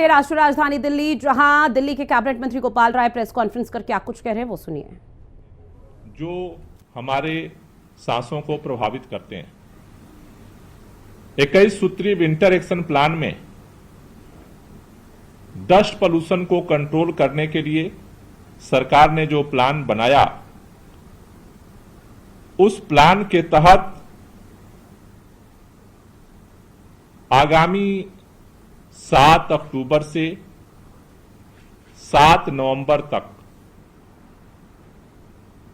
पहुंचे राष्ट्रीय राजधानी दिल्ली, जहां दिल्ली के कैबिनेट मंत्री गोपाल राय प्रेस कॉन्फ्रेंस करके क्या कुछ कह रहे हैं वो सुनिए। जो हमारे सांसों को प्रभावित करते हैं, 21 सूत्रीय विंटर एक्शन प्लान में डस्ट पोल्यूशन को कंट्रोल करने के लिए सरकार ने जो प्लान बनाया, उस प्लान के तहत आगामी 7 अक्टूबर से 7 नवंबर तक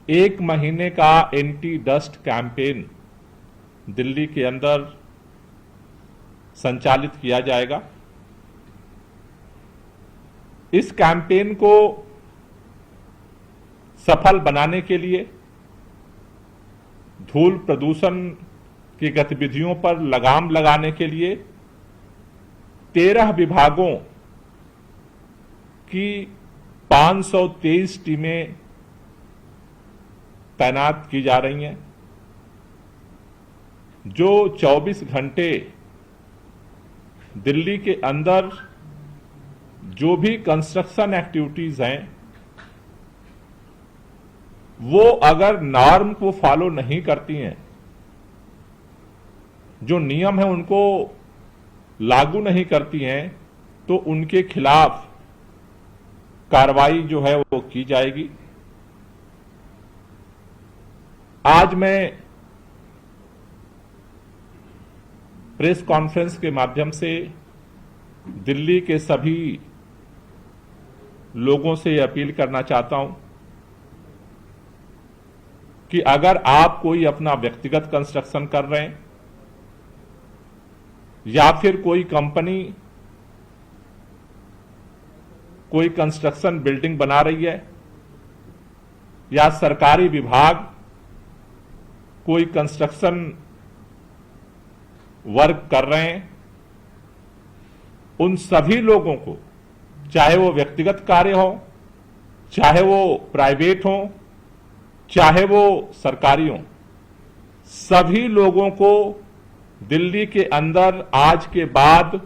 1 महीने का एंटी डस्ट कैंपेन दिल्ली के अंदर संचालित किया जाएगा। इस कैंपेन को सफल बनाने के लिए धूल प्रदूषण की गतिविधियों पर लगाम लगाने के लिए 13 विभागों की 523 टीमें तैनात की जा रही हैं, जो 24 घंटे दिल्ली के अंदर जो भी कंस्ट्रक्शन एक्टिविटीज हैं, वो अगर नॉर्म को फॉलो नहीं करती हैं, जो नियम है उनको लागू नहीं करती हैं, तो उनके खिलाफ कार्रवाई जो है वो की जाएगी। आज मैं प्रेस कॉन्फ्रेंस के माध्यम से दिल्ली के सभी लोगों से अपील करना चाहता हूं कि अगर आप कोई अपना व्यक्तिगत कंस्ट्रक्शन कर रहे हैं या फिर कोई कंपनी कोई कंस्ट्रक्शन बिल्डिंग बना रही है या सरकारी विभाग कोई कंस्ट्रक्शन वर्क कर रहे हैं, उन सभी लोगों को, चाहे वो व्यक्तिगत कार्य हो, चाहे वो प्राइवेट हो, चाहे वो सरकारी हो, सभी लोगों को दिल्ली के अंदर आज के बाद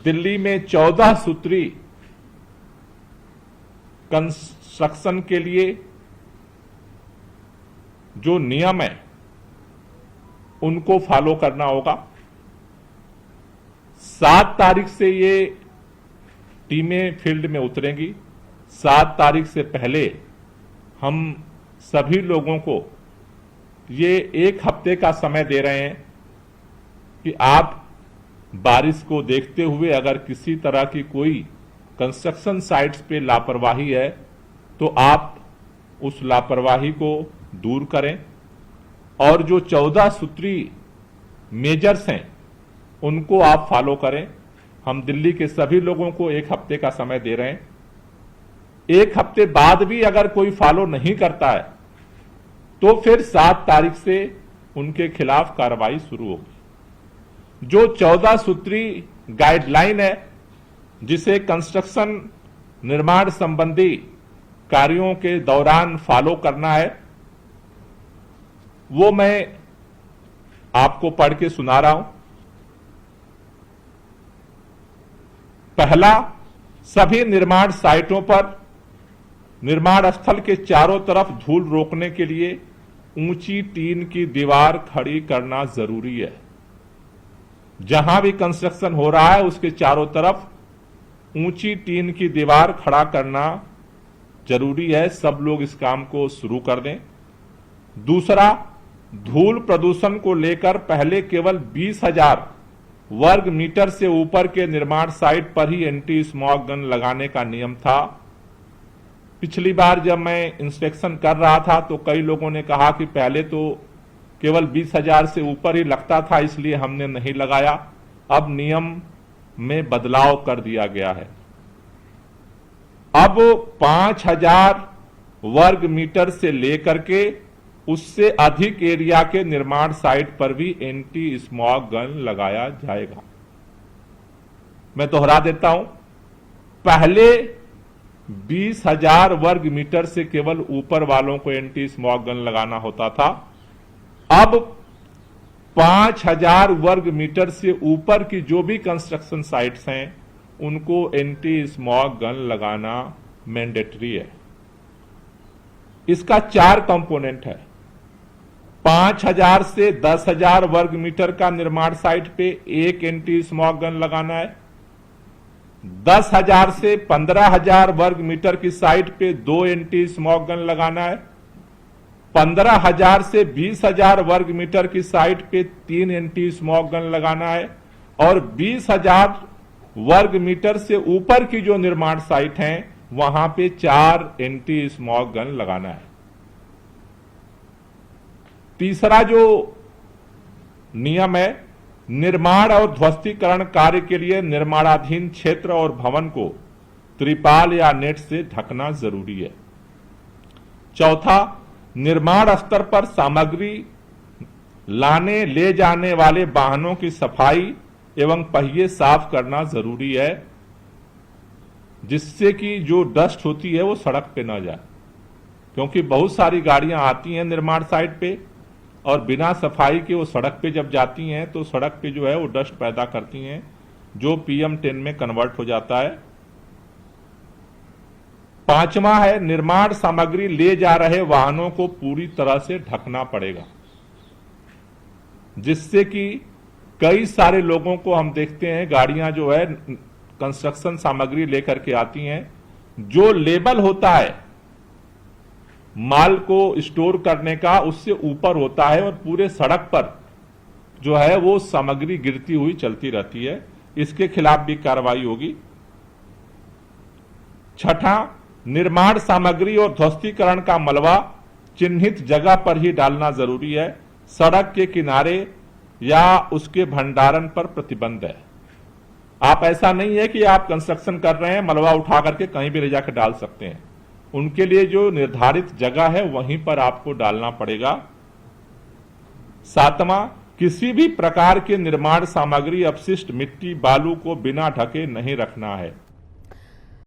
दिल्ली में 14 सूत्री कंस्ट्रक्शन के लिए जो नियम है उनको फॉलो करना होगा। 7 तारीख से ये टीमें फील्ड में उतरेंगी। 7 तारीख से पहले हम सभी लोगों को ये 1 हफ्ते का समय दे रहे हैं कि आप बारिश को देखते हुए अगर किसी तरह की कोई कंस्ट्रक्शन साइट्स पे लापरवाही है तो आप उस लापरवाही को दूर करें और जो 14 सूत्री मेजर्स हैं उनको आप फॉलो करें। हम दिल्ली के सभी लोगों को 1 हफ्ते का समय दे रहे हैं। 1 हफ्ते बाद भी अगर कोई फॉलो नहीं करता है तो फिर 7 तारीख से उनके खिलाफ कार्रवाई शुरू होगी। जो 14 सूत्री गाइडलाइन है जिसे कंस्ट्रक्शन निर्माण संबंधी कार्यों के दौरान फॉलो करना है, वो मैं आपको पढ़ के सुना रहा हूं। पहला, सभी निर्माण साइटों पर निर्माण स्थल के चारों तरफ धूल रोकने के लिए ऊंची टीन की दीवार खड़ी करना जरूरी है। जहां भी कंस्ट्रक्शन हो रहा है उसके चारों तरफ ऊंची टीन की दीवार खड़ा करना जरूरी है। सब लोग इस काम को शुरू कर दें। दूसरा, धूल प्रदूषण को लेकर पहले केवल 20,000 वर्ग मीटर से ऊपर के निर्माण साइट पर ही एंटी स्मॉग गन लगाने का नियम था। पिछली बार जब मैं इंस्पेक्शन कर रहा था तो कई लोगों ने कहा कि पहले तो केवल 20,000 से ऊपर ही लगता था, इसलिए हमने नहीं लगाया। अब नियम में बदलाव कर दिया गया है। अब 5,000 वर्ग मीटर से लेकर के उससे अधिक एरिया के निर्माण साइट पर भी एंटी स्मॉग गन लगाया जाएगा। मैं दोहरा देता हूं, पहले 20,000 वर्ग मीटर से केवल ऊपर वालों को एंटी स्मॉग गन लगाना होता था। अब 5,000 वर्ग मीटर से ऊपर की जो भी कंस्ट्रक्शन साइट्स हैं उनको एंटी स्मॉग गन लगाना मैंडेटरी है। इसका 4 कंपोनेंट है। 5,000 से 10,000 वर्ग मीटर का निर्माण साइट पे एक एंटी स्मॉग गन लगाना है। 10,000 से 15,000 वर्ग मीटर की साइट पे 2 एंटी स्मॉग गन लगाना है। 15,000 से 20,000 वर्ग मीटर की साइट पे 3 एंटी स्मॉग गन लगाना है। और 20,000 वर्ग मीटर से ऊपर की जो निर्माण साइट हैं वहां पे 4 एंटी स्मॉग गन लगाना है। तीसरा जो नियम है, निर्माण और ध्वस्तीकरण कार्य के लिए निर्माणाधीन क्षेत्र और भवन को त्रिपाल या नेट से ढकना जरूरी है। चौथा, निर्माण स्तर पर सामग्री लाने ले जाने वाले वाहनों की सफाई एवं पहिए साफ करना जरूरी है, जिससे कि जो डस्ट होती है वो सड़क पे ना जाए, क्योंकि बहुत सारी गाड़ियां आती हैं निर्माण साइट पे और बिना सफाई के वो सड़क पे जब जाती हैं तो सड़क पे जो है वो डस्ट पैदा करती हैं, जो PM10 में कन्वर्ट हो जाता है। पांचवा है, निर्माण सामग्री ले जा रहे वाहनों को पूरी तरह से ढकना पड़ेगा, जिससे कि कई सारे लोगों को हम देखते हैं गाड़ियां जो है कंस्ट्रक्शन सामग्री लेकर के आती हैं, जो लेबल होता है माल को स्टोर करने का उससे ऊपर होता है और पूरे सड़क पर जो है वो सामग्री गिरती हुई चलती रहती है। इसके खिलाफ भी कार्रवाई होगी। छठा, निर्माण सामग्री और ध्वस्तीकरण का मलबा चिन्हित जगह पर ही डालना जरूरी है। सड़क के किनारे या उसके भंडारण पर प्रतिबंध है। आप ऐसा नहीं है कि आप कंस्ट्रक्शन कर रहे हैं मलबा उठा करके कहीं भी ले जाकर डाल सकते हैं। उनके लिए जो निर्धारित जगह है वहीं पर आपको डालना पड़ेगा। सातवां, किसी भी प्रकार के निर्माण सामग्री, अपशिष्ट, मिट्टी, बालू को बिना ढके नहीं रखना है।